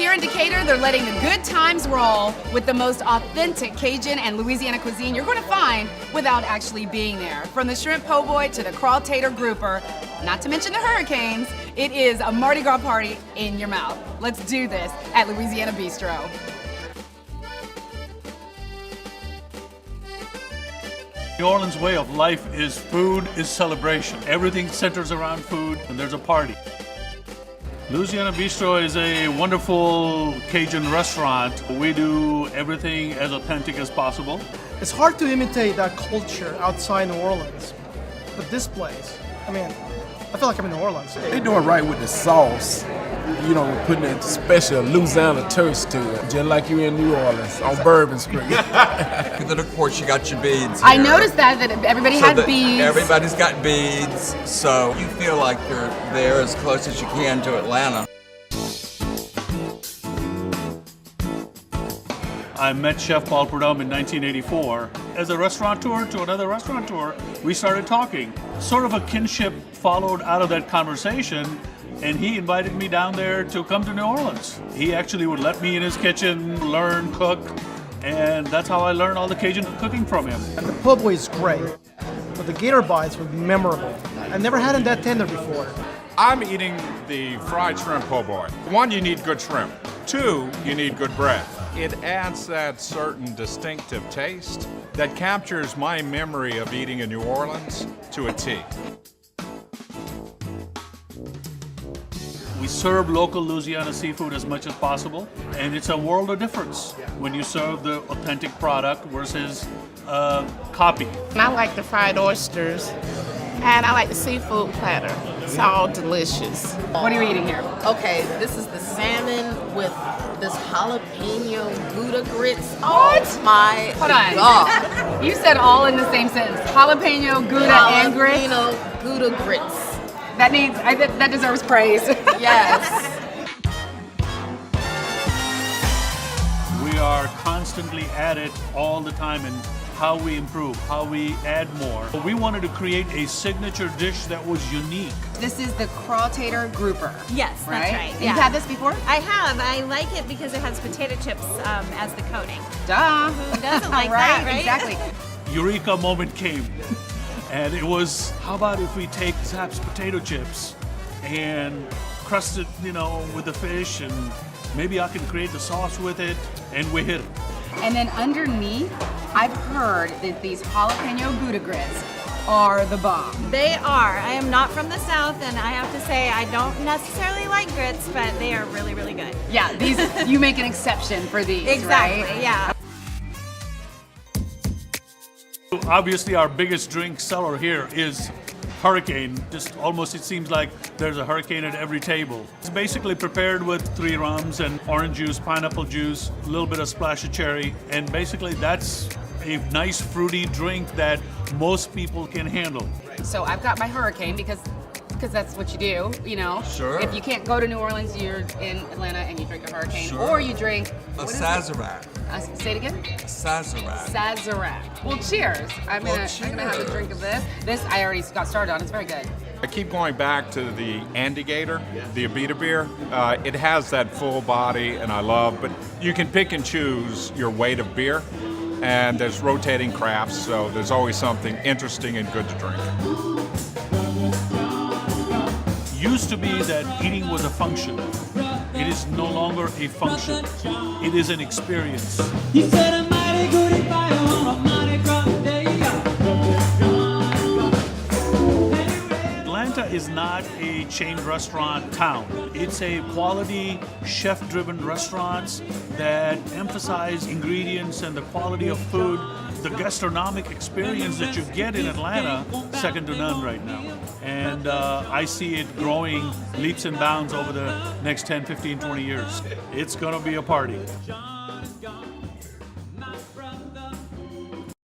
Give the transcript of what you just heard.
Here in Decatur, they're letting the good times roll with the most authentic Cajun and Louisiana cuisine you're going to find without actually being there. From the shrimp po' boy to the craw tater grouper, not to mention the hurricanes, it is a Mardi Gras party in your mouth. Let's do this at Louisiana Bistreaux. New Orleans' way of life is food is celebration. Everything centers around food and there's a party. Louisiana Bistreaux is a wonderful Cajun restaurant. We do everything as authentic as possible. It's hard to imitate that culture outside New Orleans, but this place, I mean, I feel like I'm in New Orleans. They doing right with the sauce. You know, putting a special Louisiana touch to it, just like you in New Orleans on Bourbon Street. And then of course you got your beads here. I noticed that everybody had beads. Everybody's got beads, so you feel like you're there as close as you can to Atlanta. I met Chef Paul Prudhomme in 1984. As a restaurateur to another restaurateur, we started talking. Sort of a kinship followed out of that conversation, and he invited me down there to come to New Orleans. He actually would let me in his kitchen, learn, cook, and that's how I learned all the Cajun cooking from him. And the po' boy is great, but the gator bites were memorable. I've never had them that tender before. I'm eating the fried shrimp po' boy. One, you need good shrimp. Two, you need good bread. It adds that certain distinctive taste that captures my memory of eating in New Orleans to a T. We serve local Louisiana seafood as much as possible, and it's a world of difference when you serve the authentic product versus copy. I like the fried oysters, and I like the seafood platter. It's all delicious. What are you eating here? Okay, this is the salmon with this jalapeno Gouda grits. What? Oh my Hold on. God. You said all in the same sentence. Jalapeno, Gouda, and grits? Jalapeno Gouda grits. That needs, that deserves praise. Yes. We are constantly at it all the time in how we improve, how we add more. We wanted to create a signature dish that was unique. This is the craw tater grouper. Yes, right? that's right. And Yeah. You've had this before? I have. I like it because it has potato chips as the coating. Duh. Who doesn't like right, that, right? Exactly. Eureka moment came. And it was, how about if we take Zapp's potato chips and crust it, you know, with the fish, and maybe I can create the sauce with it, and we hit it. And then underneath, I've heard that these jalapeno Gouda grits are the bomb. They are. I am not from the South, and I have to say I don't necessarily like grits, but they are really, really good. Yeah, these you make an exception for these, Exactly, right? yeah. Obviously, our biggest drink seller here is Hurricane. Just almost, it seems like there's a hurricane at every table. It's basically prepared with 3 rums and orange juice, pineapple juice, a little bit of splash of cherry, and basically that's a nice fruity drink that most people can handle. So I've got my Hurricane because that's what you do, you know. Sure. If you can't go to New Orleans, you're in Atlanta and you drink a Hurricane, Sure. or you drink A what is it? Sazerac. Say it again. Sazerac. Sazerac. Well, cheers. I'm gonna have a drink of this. This I already got started on. It's very good. I keep going back to the Andigator, the Abita beer. It has that full body, and I love, but you can pick and choose your weight of beer, and there's rotating crafts, so there's always something interesting and good to drink. Used to be that eating was a function. It is no longer a function. It is an experience. Atlanta is not a chain restaurant town. It's a quality, chef-driven restaurants that emphasize ingredients and the quality of food. The gastronomic experience that you get in Atlanta, second to none right now. And I see it growing leaps and bounds over the next 10, 15, 20 years. It's gonna be a party.